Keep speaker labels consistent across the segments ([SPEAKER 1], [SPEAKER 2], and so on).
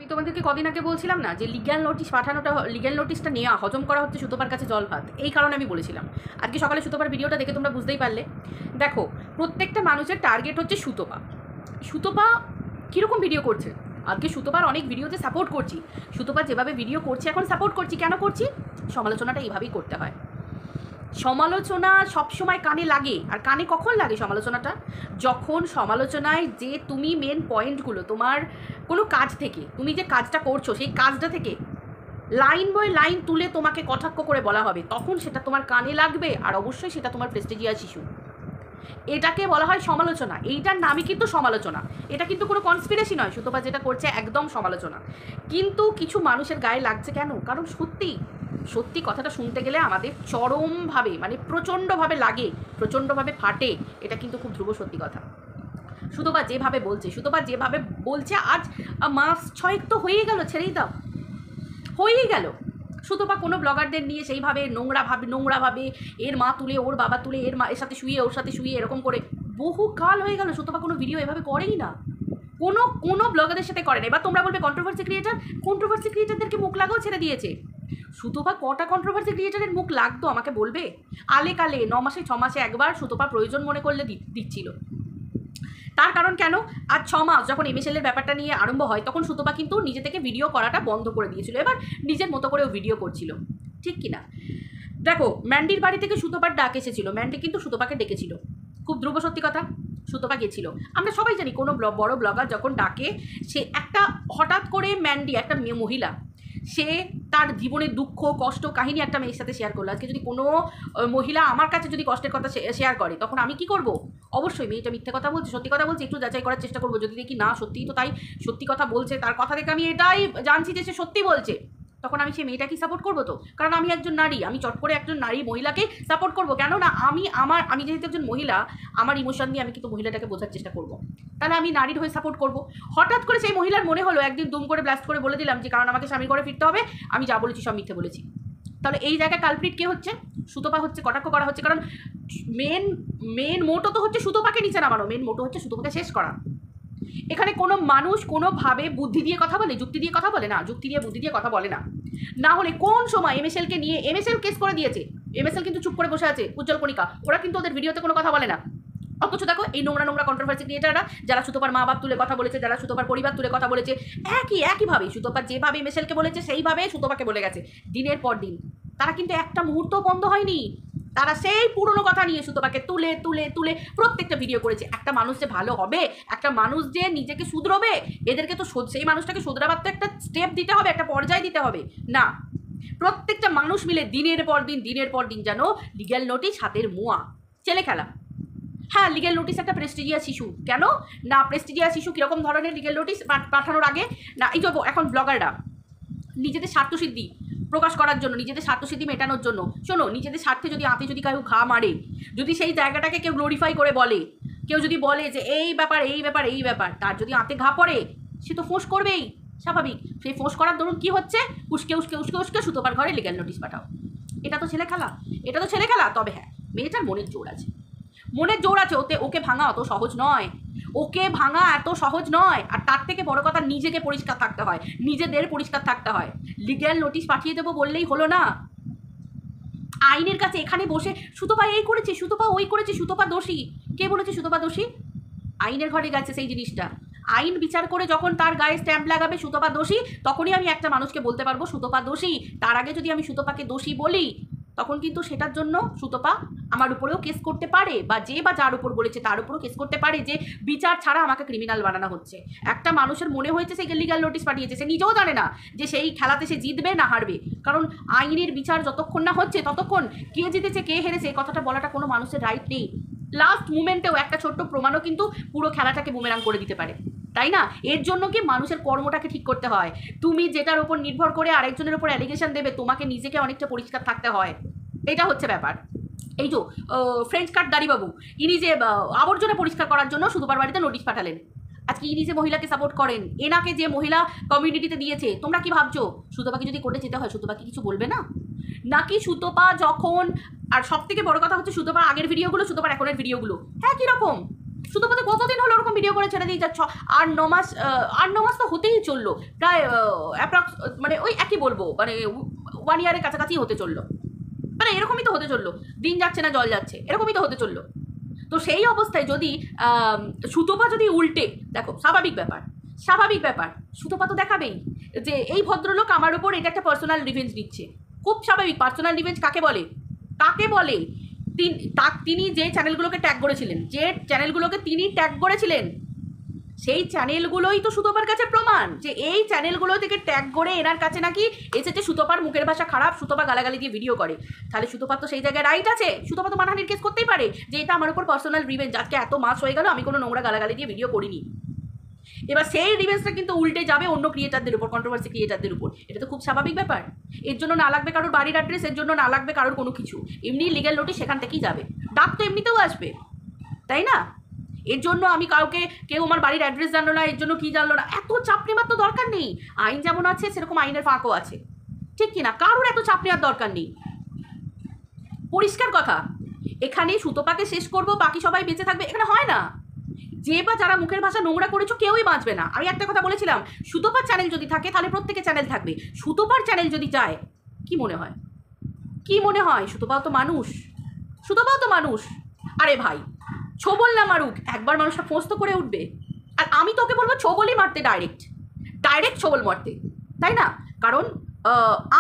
[SPEAKER 1] আমি তোমাদেরকে কদিন আগে বলছিলাম না যে লিগ্যাল নোটিশটা নেওয়া হজম করা হচ্ছে সুতোপার কাছে জল ভাত। এই কারণে আমি বলেছিলাম। আজকে সকালে সুতোপার ভিডিওটা দেখে তোমরা বুঝতেই পারলে। দেখো, প্রত্যেকটা মানুষের টার্গেট হচ্ছে সুতোপা। সুতোপা কীরকম ভিডিও করছে? আজকে সুতোপার অনেক ভিডিওতে সাপোর্ট করছি। সুতোপা যেভাবে ভিডিও করছে এখন সাপোর্ট করছি। কেন করছি? সমালোচনাটা এইভাবেই করতে হয়। সমালোচনা সবসময় কানে লাগে। আর কানে কখন লাগে সমালোচনাটা? যখন সমালোচনায় যে তুমি মেন পয়েন্টগুলো তোমার কোনো কাজ থেকে, তুমি যে কাজটা করছো সেই কাজটা থেকে লাইন বাই লাইন তুলে তোমাকে কটাক্ষ করে বলা হবে, তখন সেটা তোমার কানে লাগবে। আর অবশ্যই সেটা তোমার প্রেস্টিজিয়াস ইস্যু। এটাকে বলা হয় সমালোচনা। এইটার নামই কিন্তু সমালোচনা। এটা কিন্তু কোনো কনস্পিরেসি নয়। সুতোপা যেটা করছে একদম সমালোচনা। কিন্তু কিছু মানুষের গায়ে লাগছে কেন? কারণ সত্যি কথাটা শুনতে গেলে আমাদের চরমভাবে, মানে প্রচণ্ডভাবে লাগে, প্রচণ্ডভাবে ফাটে। এটা কিন্তু খুব ধ্রুব সত্যি কথা। সুতোপা যেভাবে বলছে আজ মাস 6 তো হয়েই গেল, ছেড়েই দাও, হয়েই গেল। সুতোপা কোনো ব্লগারদের নিয়ে সেইভাবে নোংরাভাবে এর মা তুলে ওর বাবা তুলে এর সাথে শুয়ে ওর সাথে শুয়ে এরকম করে বহু কাল হয়ে গেল। সুতোপা কোনো ভিডিও এভাবে করেই না, কোনো ব্লগারদের সাথে করে না। এবার তোমরা বলবে কন্ট্রোভার্সি ক্রিয়েটারদেরকে মুখ লাগাও ছেড়ে দিয়েছে। সুতোপা কটা কন্ট্রোভার্সি ক্রিয়েটারের মুখ লাগতো আমাকে বলবে? আলে কালে 9 মাসে 6 মাসে একবার সুতোপা প্রয়োজন মনে করলে দিচ্ছিল। তার কারণ কেন? আজ 6 মাস যখন এমএসএলের ব্যাপারটা নিয়ে আরম্ভ হয় তখন সুতোপা কিন্তু নিজে থেকে ভিডিও করাটা বন্ধ করে দিয়েছিল। এবার নিজের মতো করেও ভিডিও করছিল, ঠিক কি না? দেখো, ম্যান্ডির বাড়ি থেকে সুতোপার ডাক এসেছিল। ম্যান্ডি কিন্তু সুতোপাকে ডেকেছিল। খুব ধ্রুব সত্যি কথা। সুতোপা গেছিল। আমরা সবাই জানি কোনো বড় ব্লগার যখন ডাকে, সে একটা হঠাৎ করে ম্যান্ডি একটা মহিলা, সে তার জীবনের দুঃখ কষ্ট কাহিনী একটা মেয়ের সাথে শেয়ার করলো। আজকে যদি কোনো মহিলা আমার কাছে যদি কষ্টের কথা শেয়ার করে, তখন আমি কি করব? অবশ্যই মেয়েটা মিথ্যে কথা বলছে, সত্যি কথা বলছে, একটু যাচাই করার চেষ্টা করবো। যদি দেখি না সত্যিই তো তাই, সত্যি কথা বলছে, তার কথা থেকে আমি এটাই জানছি যে সে সত্যি বলছে, তখন আমি সেই মেয়েটাকেই সাপোর্ট করবো। তো কারণ আমি একজন নারী, আমি চট করে একজন নারী মহিলাকে সাপোর্ট করবো কেন না? আমি যেহেতু একজন মহিলা, আমার ইমোশন দিয়ে আমি কিন্তু মহিলাটাকে বোঝার চেষ্টা করবো। তাহলে আমি নারীর হয়ে সাপোর্ট করবো। হঠাৎ করে সেই মহিলার মনে হলো একদিন দুম করে ব্লাস্ট করে বলে দিলাম যে কারণ আমাকে স্বামী করে ফিরতে হবে, আমি যা বলেছি সব মিথ্যে বলেছি। তাহলে এই জায়গায় কালপ্রিট কে হচ্ছে? সুতোপা হচ্ছে। কটাক্ষ করা হচ্ছে কারণ মেন মোটো তো হচ্ছে সুতোপাকে নিচে নামানো, মেন মোটো হচ্ছে সুতোপাকে শেষ করা। এখানে কোনো মানুষ কোনোভাবে বুদ্ধি দিয়ে কথা বলে, যুক্তি দিয়ে কথা বলে না, যুক্তি দিয়ে বুদ্ধি দিয়ে কথা বলে না। না হলে কোন সময় এমএসএলকে নিয়ে এমএসএল কেস করে দিয়েছে, এমএসএল কিন্তু চুপ করে বসে আছে, উজ্জ্বল কণিকা, ওরা কিন্তু ওদের ভিডিওতে কোনো কথা বলে না। অথচ দেখো এই নোংরা কন্ট্রোভার্সি ক্রিয়েটাররা যারা সুতোপার মা বাপ তুলে কথা বলেছে, যারা সুতোপার পরিবার তুলে কথা বলেছে, একইভাবে সুতোপা যেভাবে এমএসএলকে বলেছে সেইভাবে সুতোপাকে বলে গেছে দিনের পর দিন। তারা কিন্তু একটা মুহূর্ত বন্ধ হয়নি। তারা সেই পুরনো কথা নিয়ে সুতোপাকে তুলে প্রত্যেকটা ভিডিও করেছে। একটা মানুষ যে ভালো হবে, একটা মানুষ যে নিজেকে শুধরোবে, এদেরকে তো সেই মানুষটাকে শুধরাবার তো একটা স্টেপ দিতে হবে, একটা পর্যায় দিতে হবে না। প্রত্যেকটা মানুষ মিলে দিনের পর দিন যেন লিগ্যাল নোটিশ হাতের মুয়া, ছেলে খেলা। হ্যাঁ, লিগ্যাল নোটিশ একটা প্রেস্টিজিয়াস ইস্যু। কেন না? প্রেস্টিজিয়াস ইস্যু কীরকম ধরনের লিগ্যাল নোটিশ পাঠানোর আগে না, এই যে এখন ব্লগাররা নিজেদের স্বার্থসিদ্ধি প্রকাশ করার জন্য, নিজেদের স্বার্থসিদ্ধি মেটানোর জন্য, শোনো, নিজেদের স্বার্থে যদি আঁতে যদি কেউ ঘা মারে, যদি সেই জায়গাটাকে কেউ গ্লোরিফাই করে বলে, কেউ যদি বলে যে এই ব্যাপার, তার যদি আঁতে ঘা পড়ে, সে তো ফোঁস করবেই, স্বাভাবিক। সেই ফোঁস করার দরুন কী হচ্ছে? উস্কে সুতোপার ঘরে লিগ্যাল নোটিশ পাঠাও। এটা তো ছেলে খেলা। তবে হ্যাঁ, মেয়েটার মনের জোর আছে, ওকে ভাঙা অত সহজ নয়, আর তার থেকে বড় কথা নিজেকে পরিষ্কার থাকতে হয়, নিজেদের পরিষ্কার থাকতে হয়। লিগ্যাল নোটিশ পাঠিয়ে দেবো বললেই হলো না। আইনের কাছে এখানে বসে সুতোপা এই করেছে, সুতোপা ওই করেছে, সুতোপা দোষী। কে বলেছে সুতোপা দোষী? আইনের ঘরে গেছে সেই জিনিসটা। আইন বিচার করে যখন তার গায়ে স্ট্যাম্প লাগাবে সুতোপা দোষী, তখনই আমি একটা মানুষকে বলতে পারবো সুতোপা দোষী। তার আগে যদি আমি সুতোপাকে দোষী বলি, তখন কিন্তু সেটার জন্য সুতোপা আমার উপরেও কেস করতে পারে, বা যার উপর বলেছে তার উপরেও কেস করতে পারে যে বিচার ছাড়া আমাকে ক্রিমিনাল বানানো হচ্ছে। একটা মানুষের মনে হয়েছে সে লিগ্যাল নোটিশ পাঠিয়েছে, সে নিজেও জানে না যে সেই খেলাতে সে জিতবে না হারবে। কারণ আইনের বিচার যতক্ষণ না হচ্ছে ততক্ষণ কে জিতেছে কে হেরেছে এই কথাটা বলাটা কোনো মানুষের রাইট নেই। লাস্ট মুমেন্টেও একটা ছোট্ট প্রমাণও কিন্তু পুরো খেলাটাকে বুমেরাং করে দিতে পারে, তাই না? এর জন্য কি মানুষের কর্মটাকে ঠিক করতে হয়। তুমি যেটার উপর নির্ভর করে আরেকজনের উপর অ্যালিগেশন দেবে, তোমাকে নিজেকে অনেকটা পরিষ্কার থাকতে হয়। এটা হচ্ছে ব্যাপার। এই যে ফ্রেঞ্চ কাট দাড়িবাবু, ইনি যে আবর্জনা পরিষ্কার করার জন্য সুতোপার বাড়িতে নোটিশ পাঠালেন। আজকে ইনি যে মহিলাকে সাপোর্ট করেন, এনাকে যে মহিলা কমিউনিটিতে দিয়েছে, তোমরা কি ভাবছো সুতোপাকে যদি কোর্টে যেতে হয় সুতোপা কি কিছু বলবে না? নাকি সুতোপা যখন, আর সব থেকে বড় কথা হচ্ছে সুতোপার আগের ভিডিওগুলো, সুতোপার এখনের ভিডিওগুলো হ্যাঁ কীরকম সুতপাতে কতদিন হলো ওরকম ভিডিও করে ছেড়ে দিয়ে যাচ্ছ? 8-9 মাস তো হতেই চললো, প্রায় অ্যাপ্রক্স মানে ওই একই বলবো, মানে 1 ইয়ারের কাছাকাছি হতে চললো, মানে এরকমই তো হতে চললো, দিন যাচ্ছে না জল যাচ্ছে, এরকমই তো হতে চললো। তো সেই অবস্থায় যদি সুতপা যদি উল্টে, দেখো স্বাভাবিক ব্যাপার সুতপা তো দেখাবেই যে এই ভদ্রলোক আমার ওপর এটা একটা পার্সোনাল রিভেঞ্জ দিচ্ছে। খুব স্বাভাবিক। পার্সোনাল রিভেঞ্জ কাকে বলে? তিনি যে চ্যানেলগুলোকে ট্যাগ করেছিলেন, তিনি ট্যাগ করেছিলেন, সেই চ্যানেলগুলোই তো সুতপার কাছে প্রমাণ যে এই চ্যানেলগুলো থেকে ট্যাগ করে এনার কাছে নাকি এসেছে সুতপার মুখের ভাষা খারাপ, সুতপা গালাগালি দিয়ে ভিডিও করে। তাহলে সুতপার তো সেই জায়গায় রাইট আছে, সুতপা তো মানহানির কেস করতেই পারে যে এটা আমার উপর পার্সোনাল রিভেঞ্জ, আজকে এত মাস হয়ে গেল আমি কোনো নোংরা গালাগালি দিয়ে ভিডিও করিনি। এবার সেই রিভেঞ্জটা কিন্তু উল্টে যাবে অন্য ক্রিয়েটারদের উপর, কন্ট্রোভার্সি ক্রিয়েটারদের উপর। এটা তো খুব স্বাভাবিক ব্যাপার। এর জন্য না লাগবে কারোর বাড়ির অ্যাড্রেস, এর জন্য না লাগবে কারোর কোনো কিছু, এমনি লিগ্যাল নোটিশ সেখান থেকেই যাবে, ডাক তো এমনিতেও আসবে, তাই না? এর জন্য আমি কেউ আমার বাড়ির অ্যাড্রেস জানলো না, এর জন্য কি জানলো না, এত চাপ নেওয়ার তো দরকার নেই। আইন যেমন আছে সেরকম আইনের ফাঁকও আছে, ঠিক কিনা? কারোর এত চাপ নেওয়ার দরকার নেই। পরিষ্কার কথা, এখানে সুতপাকে শেষ করব, বাকি সবাই বেঁচে থাকবে, এখানে হয় না। যে বা যারা মুখের ভাষা নোংরা করেছো কেউই বাঁচবে না। আমি একটা কথা বলেছিলাম, সুতপার চ্যানেল যদি থাকে তাহলে প্রত্যেকের চ্যানেল থাকবে, সুতপার চ্যানেল যদি যায় কি মনে হয়? সুতপাও তো মানুষ। আরে ভাই, ছোবল না মারুক, একবার মানুষটা ফোঁস তো করে উঠবে। আর আমি তোকে বলবো ছোবলই মারতে, ডাইরেক্ট ছোবল মারতে, তাই না? কারণ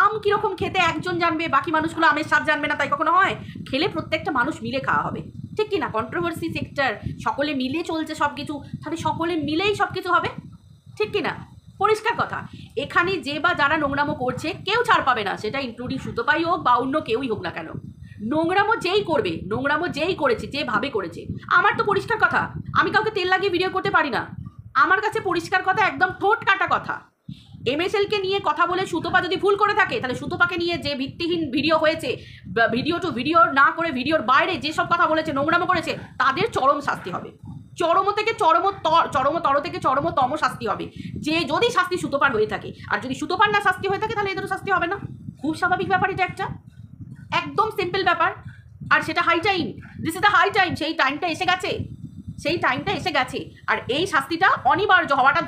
[SPEAKER 1] আম কীরকম খেতে একজন জানবে, বাকি মানুষগুলো আমের স্বাদ জানবে না, তাই কখনো হয়? খেলে প্রত্যেকটা মানুষ মিলে খাওয়া হবে, ঠিক কি না? কন্ট্রোভার্সি সেক্টর, সকলে মিলে চলছে সব কিছু, তাহলে সকলে মিলেই সব কিছু হবে, ঠিক কি না? পরিষ্কার কথা। এখানে যে বা যারা নোংরামো করছে কেউ ছাড় পাবে না, সেটা ইনক্লুডিং সুতপাই হোক বা অন্য কেউই হোক না কেন। নোংরামো যেই করেছে, যেভাবে করেছে, আমার তো পরিষ্কার কথা, আমি কাউকে তেল লাগিয়ে ভিডিও করতে পারি না। আমার কাছে পরিষ্কার কথা, একদম ঠোঁট কাটা কথা। MSLকে নিয়ে কথা বলে সুতপা যদি ভুল করে থাকে, তাহলে সুতপাকে নিয়ে যে ভিত্তিহীন ভিডিও হয়েছে, ভিডিও না করে ভিডিওর বাইরে যেসব কথা বলেছে, নোংরামো করেছে, তাদের চরম শাস্তি হবে। চরম থেকে চরমতর থেকে চরমতম শাস্তি হবে, যে যদি শাস্তি সুতপার হয়ে থাকে। আর যদি সুতপার না শাস্তি হয়ে থাকে তাহলে এদেরও শাস্তি হবে না। খুব স্বাভাবিক ব্যাপার, এটা একটা একদম সিম্পল ব্যাপার। আর সেটা high time, this is the high time, সেই টাইমটা এসে গেছে। আর এই শাস্তিটা অনিবার্য হওয়াটা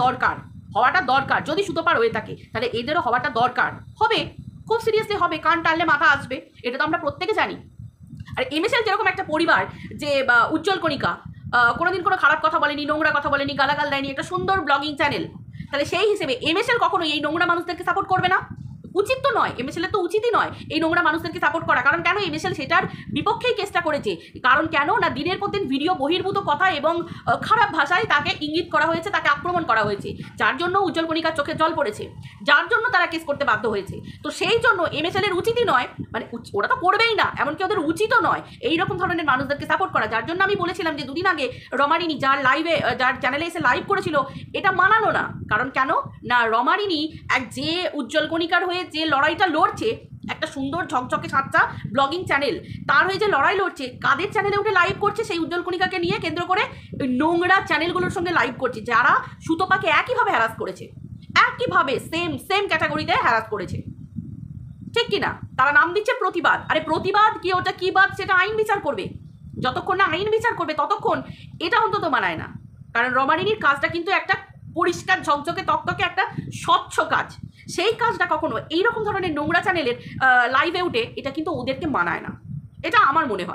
[SPEAKER 1] দরকার। যদি সুতপার হয়ে থাকে তাহলে এদেরও হওয়াটা দরকার হবে, খুব সিরিয়াসলি হবে। কান টানলে মাথা আসবে, এটা তো আমরা প্রত্যেকে জানি। আর MSL যেরকম একটা পরিবার, যে উজ্জ্বল কণিকা কোনোদিন কোনো খারাপ কথা বলেনি, নোংরা কথা বলেনি, গালাগাল দেয়নি, একটা সুন্দর ব্লগিং চ্যানেল, তাহলে সেই হিসেবে MSL কখনোই এই নোংরা মানুষদেরকে সাপোর্ট করবে না। উচিত তো নয়, MSL তো উচিতই নয় এই নোংরা মানুষদেরকে সাপোর্ট করা। কারণ কেন? MSL সেটার বিপক্ষেই কেসটা করেছে। কারণ কেন না, দিনের পর দিন ভিডিও বহির্ভূত কথা এবং খারাপ ভাষায় তাকে ইঙ্গিত করা হয়েছে, তাকে আক্রমণ করা হয়েছে, যার জন্য উজ্জ্বল কণিকার চোখে জল পড়েছে, যার জন্য তারা কেস করতে বাধ্য হয়েছে। তো সেই জন্য MSL এর উচিতই নয়, মানে ওরা তো করবেই না, এমনকি ওদের উচিতও নয় এইরকম ধরনের মানুষদেরকে সাপোর্ট করা। যার জন্য আমি বলেছিলাম যে দুদিন আগে রমারিনী যার চ্যানেলে এসে লাইভ করেছিল, এটা মানালো না। কারণ কেন না, রমারিনী যে উজ্জ্বল কণিকার হয়ে যে লড়াইটা লড়ছে, একটা সুন্দর ঝকঝকে সাচ্চা ব্লগিং চ্যানেল, তার হয়ে যে লড়াই লড়ছে, কাদের চ্যানেলে উঠে লাইভ করছে? সেই উজ্জ্বল কণিকাকে নিয়ে কেন্দ্র করে নোংরা চ্যানেলগুলোর সঙ্গে লাইভ করছে, যারা সুতপাকে একইভাবে হ্যারাস করেছে, একইভাবে সেম ক্যাটাগরিতে হ্যারাস করেছে, ঠিক কি না? তারা নাম দিচ্ছে প্রতিবাদ। আরে প্রতিবাদ কি, ওটা কি বাদ, সেটা আইন বিচার করবে। যতক্ষণ না আইন বিচার করবে ততক্ষণ এটা অন্তত মানায় না। কারণ রমারিনীর কাজটা কিন্তু একটা পরিষ্কার ঝকঝকে তকতকে একটা স্বচ্ছ কাজ, সেই কাজটা কখনো এইরকম ধরনের নোংরা চ্যানেলের লাইভে উঠে এটা কিন্তু ওদেরকে মানায় না। এটা আমার মনে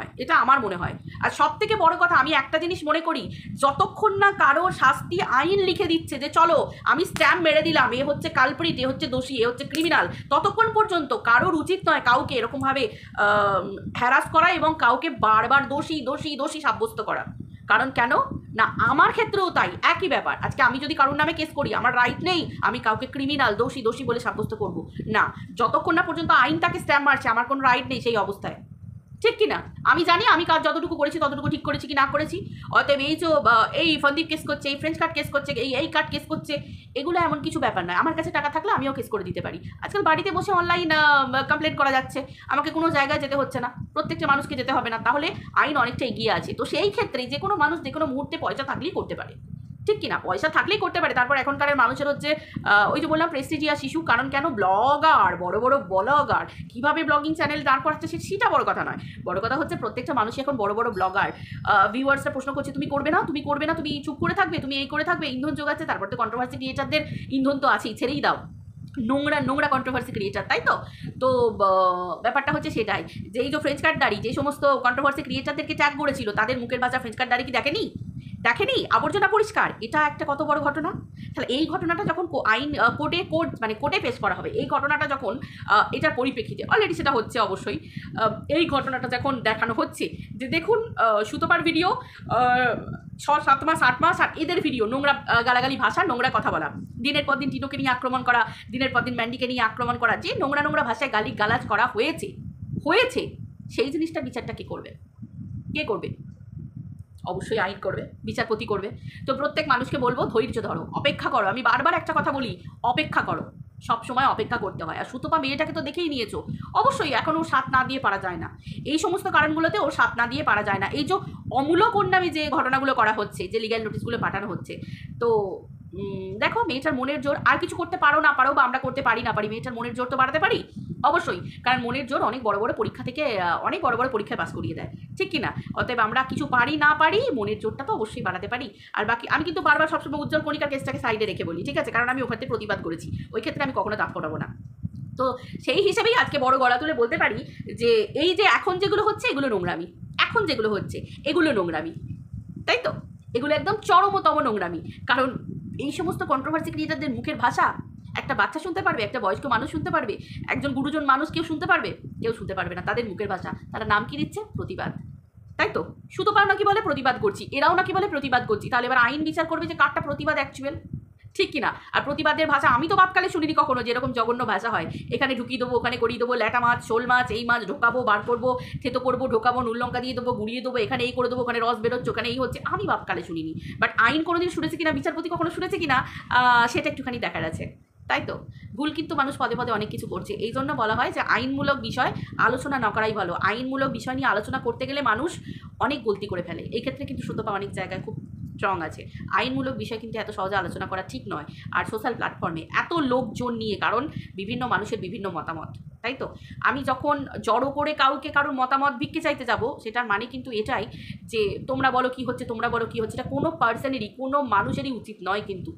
[SPEAKER 1] হয়। আর সব থেকে বড় কথা, আমি একটা জিনিস মনে করি, যতক্ষণ না কারো শাস্তি আইন লিখে দিচ্ছে যে চলো আমি স্ট্যাম্প মেরে দিলাম, এ হচ্ছে কালপ্রিট, এ হচ্ছে দোষী, এ হচ্ছে ক্রিমিনাল, ততক্ষণ পর্যন্ত কারোর উচিত নয় কাউকে এরকমভাবে হ্যারাস করা এবং কাউকে বারবার দোষী সাব্যস্ত করা। কারণ কেন না, আমার ক্ষেত্রেও তাই একই ব্যাপার। আজকে আমি যদি কারোর নামে কেস করি, আমার রাইট নেই আমি কাউকে ক্রিমিনাল দোষী বলে সাব্যস্ত করব না। যতক্ষণ না পর্যন্ত আইন তাকে স্ট্যাম্প মারছে, আমার কোনো রাইট নেই সেই অবস্থায়, ঠিক কি না? আমি জানি আমি কাজ যতটুকু করেছি ততটুকু ঠিক করেছি কি না করেছি। অতএব এই ফন্দীপ কেস করছে, এই ফ্রেঞ্চ কাট কেস করছে, এই কাট কেস করছে, এগুলো এমন কিছু ব্যাপার নয়। আমার কাছে টাকা থাকলে আমিও কেস করে দিতে পারি। আজকাল বাড়িতে বসে অনলাইন কমপ্লেন করা যাচ্ছে, আমাকে কোনো জায়গায় যেতে হচ্ছে না, প্রত্যেকটা মানুষকে যেতে হবে না, তাহলে আইন অনেকটা এগিয়ে আছে। তো সেই ক্ষেত্রে যে কোনো মানুষ যে কোনো মুহূর্তে পয়সা থাকলেই করতে পারে, ঠিক কিনা? পয়সা থাকলেই করতে পারে। তারপর এখনকার মানুষের হচ্ছে ওই যে বললাম প্রেস্টিজিয়াস ইস্যু, কারণ কেন ব্লগার, বড় বড় ব্লগার কীভাবে ব্লগিং চ্যানেল দাঁড় করাচ্ছে সেটা বড় কথা নয়। বড় কথা হচ্ছে প্রত্যেকটা মানুষই এখন বড় বড় ব্লগার। ভিউয়ার্সরা প্রশ্ন করছে তুমি করবে না, তুমি করবে না, তুমি চুপ করে থাকবে, তুমি এই করে থাকবে, ইন্ধন যোগাচ্ছে। তারপর তো কন্ট্রোভার্সি ক্রিয়েটারদের ইন্ধন তো আছেই, ছেড়েই দাও, নোংরা নোংরা কন্ট্রোভার্সি ক্রিয়েটার, তাই তো? তো ব্যাপারটা হচ্ছে সেটাই যে এই যে ফ্রেঞ্চ কাট দাড়ি যে সমস্ত কন্ট্রোভার্সি ক্রিয়েটারদেরকে ট্যাগ করেছিল, তাদের মুখের ভাষা ফ্রেঞ্চ কাট দাড়ি কি দেখেনি? আবর্জনা পরিষ্কার। এটা একটা কত বড় ঘটনা। তাহলে এই ঘটনাটা যখন আইন কোর্টে পেশ করা হবে, এই ঘটনাটা যখন এটার পরিপ্রেক্ষিতে অলরেডি সেটা হচ্ছে অবশ্যই, এই ঘটনাটা যখন দেখানো হচ্ছে যে দেখুন সুতপার ভিডিও 6-7 মাস 8 মাস, আর এদের ভিডিও নোংরা গালাগালি ভাষা, নোংরা কথা বলা, দিনের পর দিন টিনোকে নিয়ে আক্রমণ করা, দিনের পর দিন ম্যান্ডিকে নিয়ে আক্রমণ করা, যে নোংরা নোংরা ভাষায় গালাজ করা হয়েছে সেই জিনিসটা বিচারটা কে করবে? অবশ্যই আইন করবে, বিচারপতি করবে। তো প্রত্যেক মানুষকে বলবো ধৈর্য ধরো, অপেক্ষা করো। আমি বারবার একটা কথা বলি, অপেক্ষা করো, সব সময় অপেক্ষা করতে হয়। আর সুতপা মেয়েটাকে তো দেখেই নিয়েছো, অবশ্যই এখন ওর সাথ না দিয়ে পারা যায় না, এই সমস্ত কারণগুলোতে ওর সাথ না দিয়ে পারা যায় না। এই যে অমূলক ওর নামে যে ঘটনাগুলো করা হচ্ছে, যে লিগ্যাল নোটিশগুলো পাঠানো হচ্ছে, তো দেখো মেয়েটার মনের জোর, আর কিছু করতে পারো না পারো বা আমরা করতে পারি না পারি, মেয়েটার মনের জোর তো বাড়াতে পারি অবশ্যই, কারণ মনের জোর অনেক বড় বড় পরীক্ষা থেকে অনেক বড় বড় পরীক্ষায় পাস করিয়ে দেয়, ঠিক কিনা? অতএব আমরা কিছু পারি না পারি, মনের জোরটা তো অবশ্যই বাড়াতে পারি। আর বাকি আমি কিন্তু বারবার সবসময় উজ্জ্বল কণিকার কেসটাকে সাইডে রেখে বলি, ঠিক আছে, কারণ আমি ওখানে প্রতিবাদ করেছি, ওই ক্ষেত্রে আমি কখনো দাঁত ফোটাবো না। তো সেই হিসেবেই আজকে বড় গলা তুলে বলতে পারি যে এই যে এখন যেগুলো হচ্ছে এগুলো নোংরামি, এখন যেগুলো হচ্ছে এগুলো নোংরামি, তাই তো? এগুলো একদম চরমতম নোংরামি। কারণ এই সমস্ত কন্ট্রোভার্সি ক্রিয়েটারদের মুখের ভাষা একটা বাচ্চা শুনতে পারবে, একটা বয়স্ক মানুষ শুনতে পারবে, একজন গুরুজন মানুষ কেউ শুনতে পারবে? কেউ শুনতে পারবে না। তাদের মুখের ভাষা, তারা নাম কি দিচ্ছে? প্রতিবাদ, তাই তো? সুতপাও নাকি বলে প্রতিবাদ করছি, এরাও নাকি বলে প্রতিবাদ করছি। তাহলে এবার আইন বিচার করবে যে কারটা প্রতিবাদ অ্যাকচুয়াল, ঠিক কিনা? আর প্রতিবাদের ভাষা আমি তো বাপকালে শুনিনি কখনো, যেরকম জঘন্য ভাষা হয়, এখানে ঢুকিয়ে দেবো, ওখানে করিয়ে দেবো, ল্যাটা মাছ, শোল মাছ, এই মাছ ঢোকাবো, বার করবো, থেতো করবো, ঢোকাবো, নুন লঙ্কা দিয়ে দেবো, গুঁড়িয়ে দেবো, এখানে এই করে দেবো, ওখানে রস বেরোচ্ছে, ওখানে এই হচ্ছে, আমি বাপকালে শুনিনি। বাট আইন কোনোদিন শুনেছে কিনা, বিচারপতি কখনো শুনেছে কিনা, সেটা একটুখানি দেখার আছে, তাই তো? ভুল কিন্তু মানুষ পদে পদে অনেক কিছু করছে। এই জন্য বলা হয় যে আইনমূলক বিষয় আলোচনা না করাই ভালো। আইনমূলক বিষয় নিয়ে আলোচনা করতে গেলে মানুষ অনেক গলতি করে ফেলে। এই ক্ষেত্রে কিন্তু সুতপা অনেক জায়গায় খুব স্ট্রং আছে। আইনমূলক বিষয় কিন্তু এত সহজে আলোচনা করা ঠিক নয়। আর সোশ্যাল প্ল্যাটফর্মে এত লোকজন নিয়ে, কারণ বিভিন্ন মানুষের বিভিন্ন মতামত, তাই তো? আমি যখন জড়ো করে কারোর মতামত ভিক্ষে চাইতে যাব, সেটার মানে কিন্তু এটাই যে তোমরা বলো কী হচ্ছে, তোমরা বলো কী হচ্ছে, এটা কোনো পার্সনেরই, কোনো মানুষেরই উচিত নয়। কিন্তু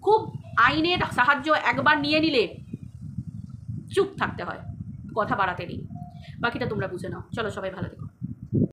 [SPEAKER 1] খুব আইনের সাহায্য একবার নিয়ে নিলে চুপ থাকতে হয়, কথা বাড়াতে নেই। বাকিটা তোমরা বুঝে নাও। চলো সবাই ভালো থেকো।